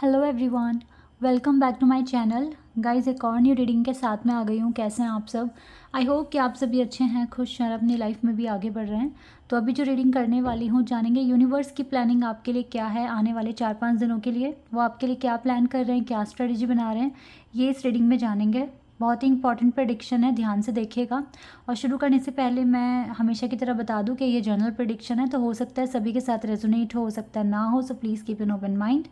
Hello everyone, welcome back to my channel. Guys, एक और new reading के साथ में आ गई हूँ। कैसे हैं आप सब? आई होप कि आप सभी अच्छे हैं, खुश हैं, अपनी लाइफ में भी आगे बढ़ रहे हैं। तो अभी जो रीडिंग करने वाली हूँ, जानेंगे यूनिवर्स की प्लानिंग आपके लिए क्या है आने वाले 4-5 दिनों के लिए। वो आपके लिए क्या प्लान कर रहे हैं, क्या स्ट्रेटजी बना रहे हैं, ये इस रीडिंग में जानेंगे। बहुत ही इंपॉर्टेंट प्रेडिक्शन है, ध्यान से देखिएगा। और शुरू करने से पहले मैं हमेशा की तरह बता दूं कि ये जनरल प्रेडिक्शन है, तो हो सकता है सभी के साथ रेजोनेट हो सकता है ना हो, so please keep an open mind.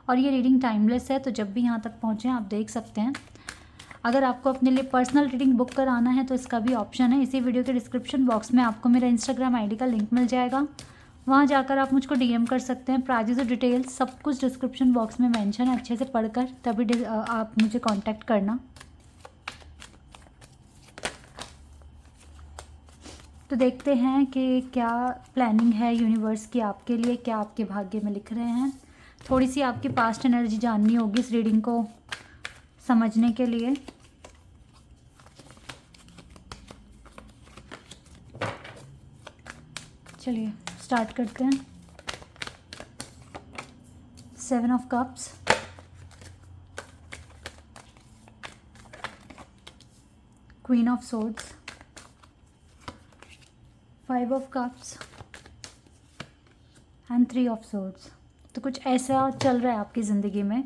और ये रीडिंग टाइमलेस है, तो जब भी यहाँ तक पहुँचें आप देख सकते हैं। अगर आपको अपने लिए पर्सनल रीडिंग बुक कराना है तो इसका भी ऑप्शन है। इसी वीडियो के डिस्क्रिप्शन बॉक्स में आपको मेरा इंस्टाग्राम आईडी का लिंक मिल जाएगा, वहाँ जाकर आप मुझको डीएम कर सकते हैं। प्राइजेस और डिटेल्स सब कुछ डिस्क्रिप्शन बॉक्स में मेंशन है, अच्छे से पढ़कर तभी आप मुझे कांटेक्ट करना। तो देखते हैं कि क्या प्लानिंग है यूनिवर्स की आपके लिए, क्या आपके भाग्य में लिख रहे हैं। थोड़ी सी आपकी पास्ट एनर्जी जाननी होगी इस रीडिंग को समझने के लिए। चलिए स्टार्ट करते हैं। 7 of cups, queen of swords, 5 of cups and 3 of swords. तो कुछ ऐसा चल रहा है आपकी ज़िंदगी में,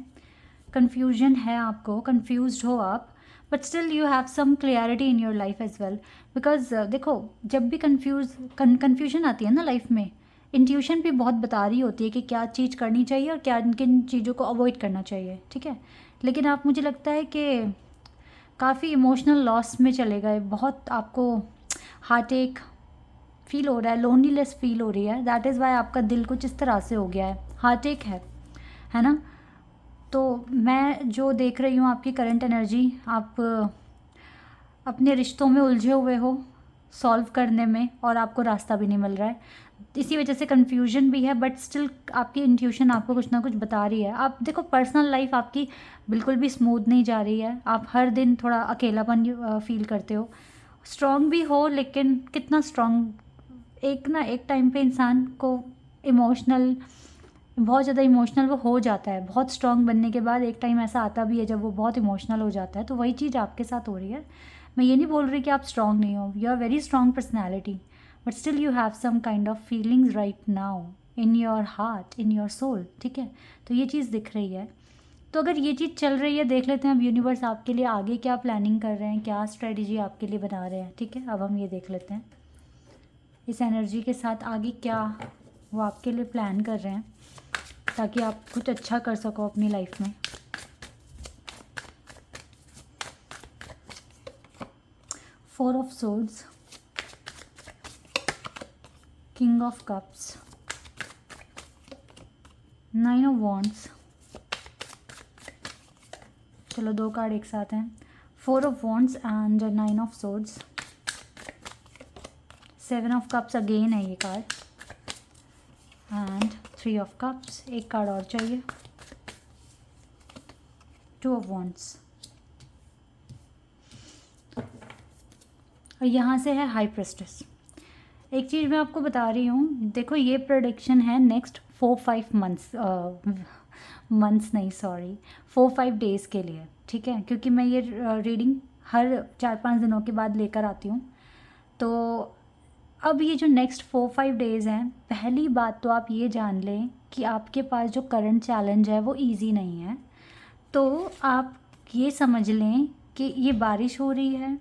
कन्फ्यूजन है, आपको कन्फ्यूज्ड हो आप, but still you have some clarity in your life as well. Because देखो, जब भी कन्फ्यूजन आती है ना लाइफ में, इंट्यूशन भी बहुत बता रही होती है कि क्या चीज़ करनी चाहिए और क्या किन चीज़ों को अवॉइड करना चाहिए, ठीक है। लेकिन आप, मुझे लगता है कि काफ़ी इमोशनल लॉस में चले गए, बहुत आपको हार्ट एक फील हो रहा है, लोनलीनेस फील हो रही है। दैट इज़ वाई आपका दिल कुछ इस तरह से हो गया है, हार्ट एक है ना। तो मैं जो देख रही हूँ आपकी करंट एनर्जी, आप अपने रिश्तों में उलझे हुए हो सॉल्व करने में, और आपको रास्ता भी नहीं मिल रहा है। इसी वजह से कन्फ्यूजन भी है, बट स्टिल आपकी इंट्यूशन आपको कुछ ना कुछ बता रही है। आप देखो, पर्सनल लाइफ आपकी बिल्कुल भी स्मूथ नहीं जा रही है। आप हर दिन थोड़ा अकेलापन फील करते हो। स्ट्रॉन्ग भी हो, लेकिन कितना स्ट्रॉन्ग, एक ना एक टाइम पे इंसान को इमोशनल, बहुत ज़्यादा इमोशनल वो हो जाता है। बहुत स्ट्रॉन्ग बनने के बाद एक टाइम ऐसा आता भी है जब वो बहुत इमोशनल हो जाता है। तो वही चीज़ आपके साथ हो रही है। मैं ये नहीं बोल रही कि आप स्ट्रॉन्ग नहीं हो, you are very strong personality, but still you have some kind of feelings right now in your heart, in your soul, ठीक है। तो ये चीज़ दिख रही है। तो अगर ये चीज़ चल रही है, देख लेते हैं अब यूनिवर्स आपके लिए आगे क्या प्लानिंग कर रहे हैं, क्या स्ट्रेटजी आपके लिए बना रहे हैं, ठीक है। अब हम ये देख लेते हैं इस एनर्जी के साथ आगे क्या वो आपके लिए प्लान कर रहे हैं, ताकि आप कुछ अच्छा कर सको अपनी लाइफ में। 4 of swords, king of cups, 9 of wands. चलो 2 कार्ड एक साथ हैं, 4 of wands and 9 of swords. 7 of cups again है ये कार्ड, एंड 3 ऑफ कप्स। एक कार्ड और चाहिए, 2 ऑफ वॉन्ड्स। और यहाँ से है हाई प्रेस्टिस। एक चीज़ मैं आपको बता रही हूँ, देखो ये प्रोडिक्शन है नेक्स्ट 4-5 मंथ्स, मंथ्स नहीं सॉरी, 4-5 डेज़ के लिए, ठीक है। क्योंकि मैं ये रीडिंग हर 4-5 दिनों के बाद लेकर आती हूँ। तो अब ये जो नेक्स्ट 4-5 डेज़ हैं, पहली बात तो आप ये जान लें कि आपके पास जो करंट चैलेंज है वो ईजी नहीं है। तो आप ये समझ लें कि ये बारिश हो रही है,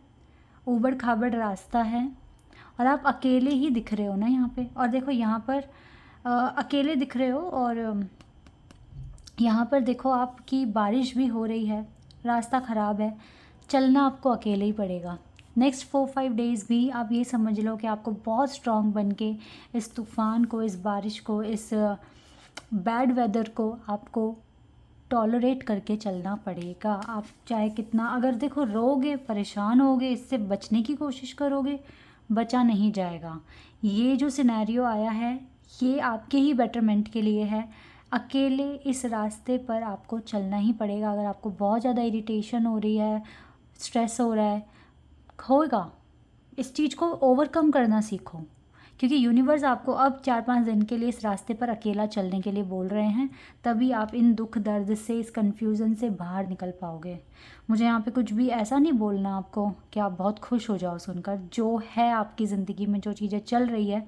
ऊबड़ खाबड़ रास्ता है, और आप अकेले ही दिख रहे हो ना यहाँ पे। और देखो यहाँ पर अकेले दिख रहे हो, और यहाँ पर देखो आपकी बारिश भी हो रही है, रास्ता ख़राब है, चलना आपको अकेले ही पड़ेगा। नेक्स्ट 4-5 डेज़ भी आप ये समझ लो कि आपको बहुत स्ट्रॉन्ग बन के इस तूफ़ान को, इस बारिश को, इस बैड वेदर को आपको टॉलरेट करके चलना पड़ेगा। आप चाहे कितना, अगर देखो रोगे, परेशान होगे, इससे बचने की कोशिश करोगे, बचा नहीं जाएगा। ये जो सिनेरियो आया है ये आपके ही बेटरमेंट के लिए है। अकेले इस रास्ते पर आपको चलना ही पड़ेगा। अगर आपको बहुत ज़्यादा इरिटेशन हो रही है, स्ट्रेस हो रहा है, होगा, इस चीज़ को ओवरकम करना सीखो। क्योंकि यूनिवर्स आपको अब 4-5 दिन के लिए इस रास्ते पर अकेला चलने के लिए बोल रहे हैं, तभी आप इन दुख दर्द से, इस कन्फ्यूज़न से बाहर निकल पाओगे। मुझे यहाँ पे कुछ भी ऐसा नहीं बोलना आपको कि आप बहुत खुश हो जाओ सुनकर। जो है आपकी ज़िंदगी में, जो चीज़ें चल रही है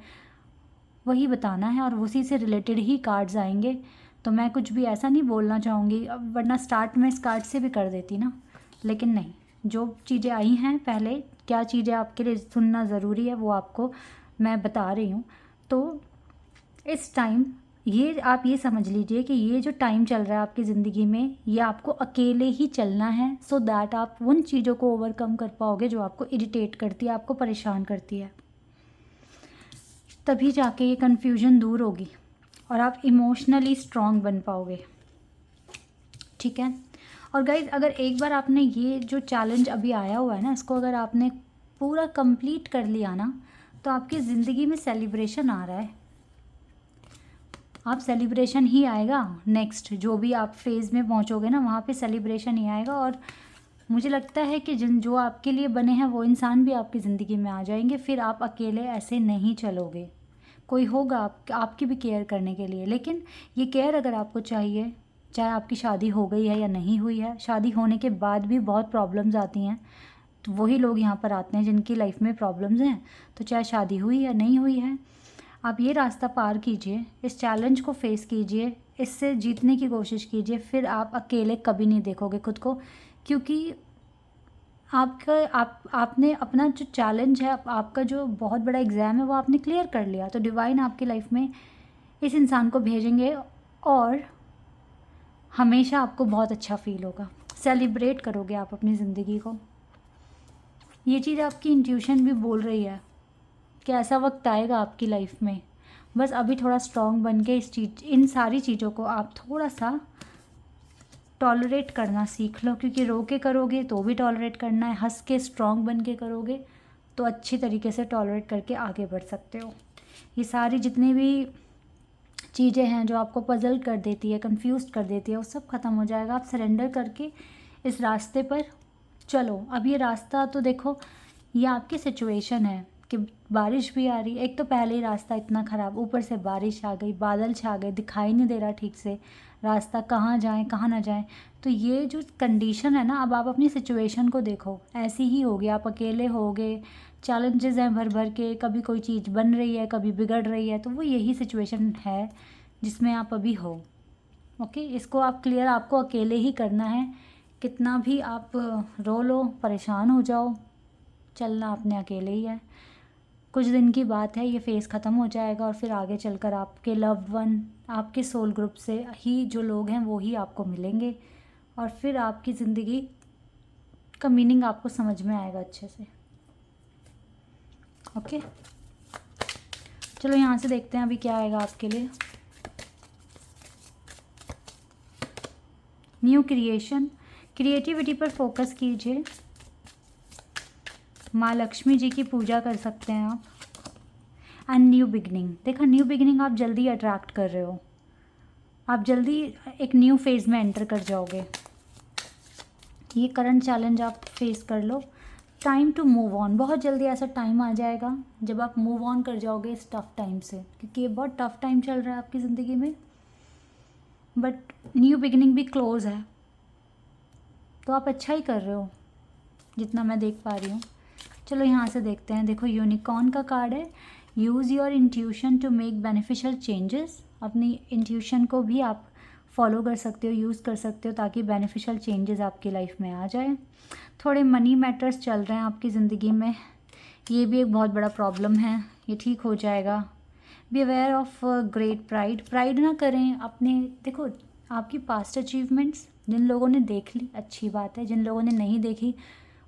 वही बताना है, और उसी से रिलेटेड ही कार्ड्स आएंगे। तो मैं कुछ भी ऐसा नहीं बोलना चाहूँगी, वरना स्टार्ट में इस कार्ड से भी कर देती ना, लेकिन नहीं, जो चीज़ें आई हैं पहले, क्या चीज़ें आपके लिए सुनना ज़रूरी है वो आपको मैं बता रही हूँ। तो इस टाइम ये आप ये समझ लीजिए कि ये जो टाइम चल रहा है आपकी ज़िंदगी में, ये आपको अकेले ही चलना है, सो दैट आप उन चीज़ों को ओवरकम कर पाओगे जो आपको इरिटेट करती है, आपको परेशान करती है। तभी जाके ये कन्फ्यूजन दूर होगी और आप इमोशनली स्ट्रॉन्ग बन पाओगे, ठीक है। और गाइज, अगर एक बार आपने ये जो चैलेंज अभी आया हुआ है ना, इसको अगर आपने पूरा कंप्लीट कर लिया ना, तो आपकी ज़िंदगी में सेलिब्रेशन आ रहा है। आप सेलिब्रेशन ही आएगा, नेक्स्ट जो भी आप फेज़ में पहुंचोगे ना, वहाँ पे सेलिब्रेशन ही आएगा। और मुझे लगता है कि जो आपके लिए बने हैं वो इंसान भी आपकी ज़िंदगी में आ जाएंगे। फिर आप अकेले ऐसे नहीं चलोगे, कोई होगा आपकी भी केयर करने के लिए। लेकिन ये केयर अगर आपको चाहिए, चाहे आपकी शादी हो गई है या नहीं हुई है, शादी होने के बाद भी बहुत प्रॉब्लम्स आती हैं, तो वही लोग यहाँ पर आते हैं जिनकी लाइफ में प्रॉब्लम्स हैं। तो चाहे शादी हुई या नहीं हुई है, आप ये रास्ता पार कीजिए, इस चैलेंज को फेस कीजिए, इससे जीतने की कोशिश कीजिए। फिर आप अकेले कभी नहीं देखोगे खुद को, क्योंकि आपने अपना जो चैलेंज है, आपका जो बहुत बड़ा एग्ज़ाम है, वो आपने क्लियर कर लिया। तो डिवाइन आपकी लाइफ में इस इंसान को भेजेंगे और हमेशा आपको बहुत अच्छा फील होगा, सेलिब्रेट करोगे आप अपनी ज़िंदगी को। ये चीज़ आपकी इंट्यूशन भी बोल रही है कि ऐसा वक्त आएगा आपकी लाइफ में। बस अभी थोड़ा स्ट्रॉन्ग बन के इन सारी चीज़ों को आप थोड़ा सा टॉलरेट करना सीख लो, क्योंकि रो के करोगे तो भी टॉलरेट करना है, हंस के स्ट्रॉन्ग बन के करोगे तो अच्छी तरीके से टॉलरेट करके आगे बढ़ सकते हो। ये सारी जितनी भी चीज़ें हैं जो आपको पजल कर देती है, कंफ्यूज कर देती है, वो सब ख़त्म हो जाएगा। आप सरेंडर करके इस रास्ते पर चलो। अब ये रास्ता तो देखो, ये आपकी सिचुएशन है कि बारिश भी आ रही है, एक तो पहले ही रास्ता इतना ख़राब, ऊपर से बारिश आ गई, बादल छा गए, दिखाई नहीं दे रहा ठीक से रास्ता, कहाँ जाएं कहाँ ना जाएं। तो ये जो कंडीशन है ना, अब आप अपनी सिचुएशन को देखो, ऐसी ही होगी, आप अकेले होगे, चैलेंजेस हैं भर भर के, कभी कोई चीज़ बन रही है, कभी बिगड़ रही है, तो वो यही सिचुएशन है जिसमें आप अभी हो। ओके, इसको आप क्लियर आपको अकेले ही करना है। कितना भी आप रो लो, परेशान हो जाओ, चलना आपने अकेले ही है। कुछ दिन की बात है, ये फेज़ ख़त्म हो जाएगा और फिर आगे चलकर आपके लव्ड वन, आपके सोल ग्रुप से ही जो लोग हैं वो ही आपको मिलेंगे, और फिर आपकी ज़िंदगी का मीनिंग आपको समझ में आएगा अच्छे से। ओके, चलो यहाँ से देखते हैं अभी क्या आएगा आपके लिए। न्यू क्रिएशन, क्रिएटिविटी पर फोकस कीजिए। माँ लक्ष्मी जी की पूजा कर सकते हैं आप। एंड न्यू बिगनिंग, देखा, न्यू बिगनिंग आप जल्दी अट्रैक्ट कर रहे हो, आप जल्दी एक न्यू फेज़ में एंटर कर जाओगे। ये करंट चैलेंज आप फेस कर लो। टाइम टू मूव ऑन, बहुत जल्दी ऐसा टाइम आ जाएगा जब आप मूव ऑन कर जाओगे इस टफ़ टाइम से, क्योंकि ये बहुत टफ़ टाइम चल रहा है आपकी ज़िंदगी में, बट न्यू बिगिनिंग भी क्लोज है, तो आप अच्छा ही कर रहे हो जितना मैं देख पा रही हूँ। चलो यहाँ से देखते हैं। देखो, यूनिकॉर्न का कार्ड है। Use your intuition to make beneficial changes, अपनी इंट्यूशन को भी आप फॉलो कर सकते हो, यूज़ कर सकते हो, ताकि बेनिफिशियल चेंजेस आपकी लाइफ में आ जाए। थोड़े मनी मैटर्स चल रहे हैं आपकी ज़िंदगी में, ये भी एक बहुत बड़ा प्रॉब्लम है, ये ठीक हो जाएगा। Be aware of great pride, pride ना करें अपने, देखो आपकी पास्ट अचीवमेंट्स जिन लोगों ने देख ली अच्छी बात है, जिन लोगों ने नहीं देखी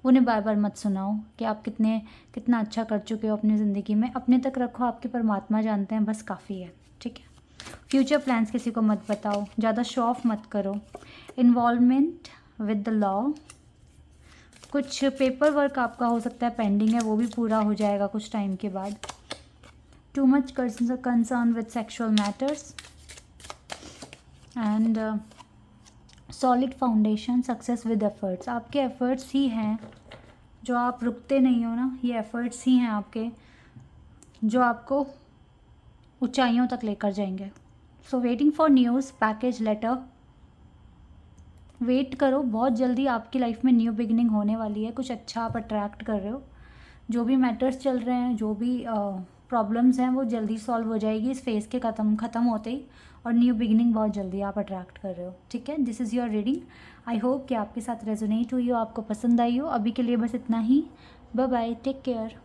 उन्हें बार बार मत सुनाओ कि आप कितना अच्छा कर चुके हो अपनी ज़िंदगी में। अपने तक रखो, आपके परमात्मा जानते हैं, बस काफ़ी है, ठीक है। फ्यूचर प्लान्स किसी को मत बताओ, ज़्यादा शो ऑफ मत करो। इन्वॉल्वमेंट विद द लॉ, कुछ पेपर वर्क आपका हो सकता है पेंडिंग है, वो भी पूरा हो जाएगा कुछ टाइम के बाद। Too much concern with sexual matters and solid foundation, success with efforts, आपके एफर्ट्स ही हैं जो आप रुकते नहीं हो ना, ये एफर्ट्स ही हैं आपके जो आपको ऊंचाइयों तक लेकर जाएंगे। So waiting for news, package, letter. Wait करो, बहुत जल्दी आपकी लाइफ में न्यू बिगिनिंग होने वाली है। कुछ अच्छा आप अट्रैक्ट कर रहे हो। जो भी मैटर्स चल रहे हैं, जो भी प्रॉब्लम्स हैं, वो जल्दी सॉल्व हो जाएगी इस फेज़ के ख़त्म होते ही, और न्यू बिगिनिंग बहुत जल्दी आप अट्रैक्ट कर रहे हो। ठीक है, this is your reading. I hope कि आपके साथ रेजोनेट हुई हो, आपको पसंद आई हो। अभी के लिए बस इतना ही। Bye bye, take care.